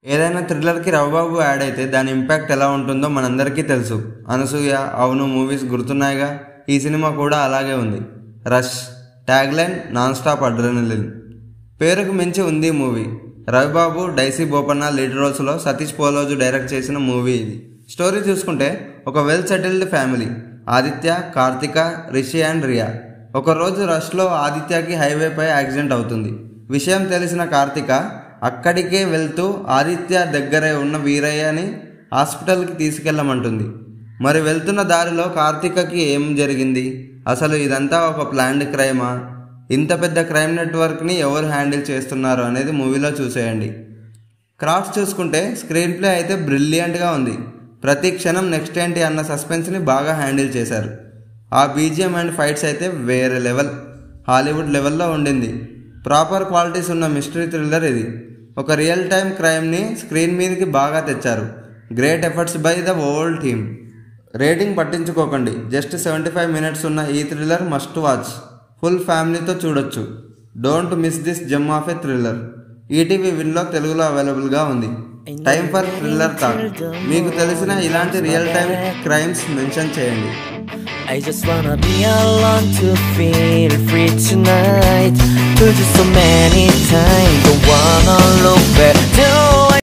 ఏదైనా థ్రిల్లర్కి రవిబాబు యాడ్ అయితే దాని ఇంపాక్ట్ ఎలా ఉంటుందో మనందరికీ తెలుసు. అనసూయ, అవును మూవీస్ గుర్తున్నాయిగా. ఈ సినిమా కూడా అలాగే ఉంది. Rush tagline non stop adrenaline. పేరుకు మించి ఉంది movie. Ravibabu, Daisy Bopanna lead రోల్స్లో సతీష్ పోలోజు డైరెక్ట్ చేసిన మూవీ ఇది. స్టోరీ చూసుకుంటే ఒక well settled family, Aditya, Karthika, Rishi and Riya. ఒకరోజు రష్లో ఆదిత్యకి హైవేపై యాక్సిడెంట్ అవుతుంది. విషయం తెలిసిన కార్తిక అక్కడికే వెళ్తూ ఆదిత్య దగ్గరే ఉన్న వీరయ్యని హాస్పిటల్కి తీసుకెళ్ళమంటుంది. మరి వెళ్తున్న దారిలో కార్తికకి ఏం జరిగింది? అసలు ఇదంతా ఒక ప్లాన్డ్ క్రైమా? ఇంత పెద్ద క్రైమ్ నెట్వర్క్ని ఎవరు హ్యాండిల్ చేస్తున్నారు అనేది మూవీలో చూసేయండి. క్రాఫ్ట్స్ చూసుకుంటే స్క్రీన్ ప్లే అయితే బ్రిలియంట్గా ఉంది. ప్రతి క్షణం నెక్స్ట్ ఏంటి అన్న సస్పెన్స్ని బాగా హ్యాండిల్ చేశారు. ఆ బీజిఎం అండ్ ఫైట్స్ అయితే వేరే లెవెల్, హాలీవుడ్ లెవెల్లో ఉండింది. ప్రాపర్ క్వాలిటీస్ ఉన్న మిస్టరీ థ్రిల్లర్ ఇది. ఒక రియల్ టైమ్ క్రైమ్ని స్క్రీన్ మీదకి బాగా తెచ్చారు. Great efforts by the whole team. Rating పట్టించుకోకండి, జస్ట్ 75 minutes ఉన్న ఈ థ్రిల్లర్ మస్ట్ వాచ్. ఫుల్ ఫ్యామిలీతో చూడొచ్చు. Don't miss this gem of a thriller. ETV విన్లో తెలుగులో అవైలబుల్గా ఉంది. Time for thriller talk. మీకు తెలిసిన ఇలాంటి రియల్ టైమ్ క్రైమ్స్ మెన్షన్ చేయండి. I just wanna be alone to feel free tonight. Told you so many times, don't wanna look back.